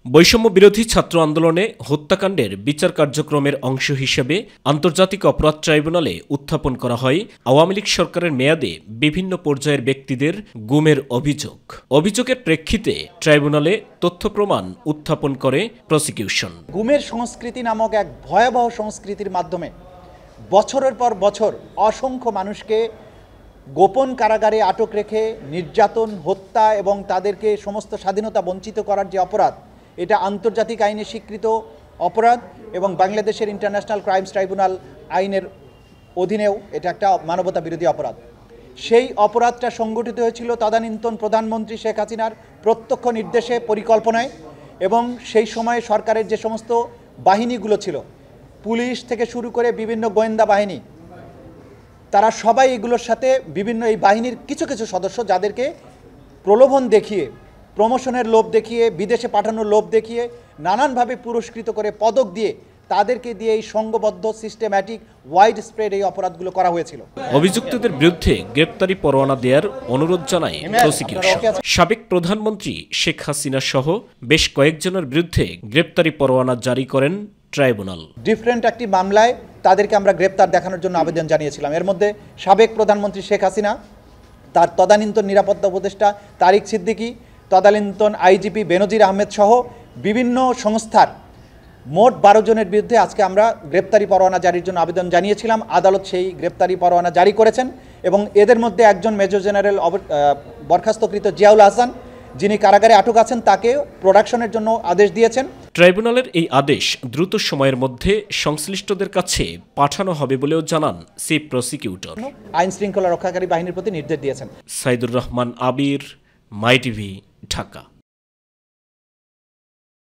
বৈষম্য বিরোধী ছাত্র আন্দোলনে হত্যাকাণ্ডের বিচার কার্যক্রমের অংশ হিসেবে আন্তর্জাতিক অপরাধ ট্রাইব্যুনালে উত্থাপন করা হয় আওয়ামী লীগ সরকারের মেয়াদে বিভিন্ন পর্যায়ের ব্যক্তিদের গুমের অভিযোগের প্রেক্ষিতে ট্রাইব্যুনালে তথ্য প্রমাণ উত্থাপন করে প্রসিকিউশন। গুমের সংস্কৃতি নামক এক ভয়াবহ সংস্কৃতির মাধ্যমে বছরের পর বছর অসংখ্য মানুষকে গোপন কারাগারে আটক রেখে নির্যাতন, হত্যা এবং তাদেরকে সমস্ত স্বাধীনতা বঞ্চিত করার যে অপরাধ, এটা আন্তর্জাতিক আইনে স্বীকৃত অপরাধ এবং বাংলাদেশের ইন্টারন্যাশনাল ক্রাইমস ট্রাইব্যুনাল আইনের অধীনেও এটা একটা মানবতা বিরোধী অপরাধ। সেই অপরাধটা সংগঠিত হয়েছিল তদানীন্তন প্রধানমন্ত্রী শেখ হাসিনার প্রত্যক্ষ নির্দেশে, পরিকল্পনায়, এবং সেই সময়ে সরকারের যে সমস্ত বাহিনীগুলো ছিল, পুলিশ থেকে শুরু করে বিভিন্ন গোয়েন্দা বাহিনী, তারা সবাই এগুলোর সাথে বিভিন্ন এই বাহিনীর কিছু কিছু সদস্য যাদেরকে প্রলোভন দেখিয়ে, প্রমোশনের লোভ দেখিয়ে, বিদেশে পাঠানোর লোভ দেখিয়ে নানানভাবে পুরস্কৃত করে পদক দিয়ে তাদেরকে দিয়ে এই সংঘবদ্ধ সিস্টেম্যাটিক ওয়াইড স্প্রেড এই অপরাধগুলো করা হয়েছিল। অভিযুক্তদের বিরুদ্ধে গ্রেপ্তারি পরোয়ানা দেওয়ার অনুরোধ জানায় প্রসিকিউশন। সাবেক প্রধানমন্ত্রী শেখ হাসিনা সহ বেশ কয়েকজনের বিরুদ্ধে গ্রেপ্তারি পরোয়ানা জারি করেন ট্রাইব্যুনাল। ডিফারেন্ট একটি মামলায় তাদেরকে আমরা গ্রেপ্তার দেখানোর জন্য আবেদন জানিয়েছিলাম। এর মধ্যে সাবেক প্রধানমন্ত্রী শেখ হাসিনা, তার তদানীন্তন নিরাপত্তা উপদেষ্টা তারিক সিদ্দিকী, তদানীন্তন আইজিপি বেনজির আহমেদ সহ বিভিন্ন সংস্থার মোট 12 জনের বিরুদ্ধে আজকে আমরা গ্রেপ্তারি পরোয়ানা জারির জন্য আবেদন জানিয়েছিলাম। আদালত সেই গ্রেপ্তারি পরোয়ানা জারি করেছেন এবং এদের মধ্যে একজন মেজর জেনারেল বরখাস্তকৃত জিয়াউল হাসান, যিনি কারাগারে আটক আছেন, তাকে প্রোডাকশনের জন্য আদেশ দিয়েছেন। ট্রাইব্যুনালের এই আদেশ দ্রুত সময়ের মধ্যে সংশ্লিষ্টদের কাছে পাঠানো হবে বলেও জানান চিফ প্রসিকিউটর। আইন শৃঙ্খলা রক্ষাকারী বাহিনীর প্রতি নির্দেশ দিয়েছেন। সাইদুর রহমান আবির, মাই টিভি, ঢাকা।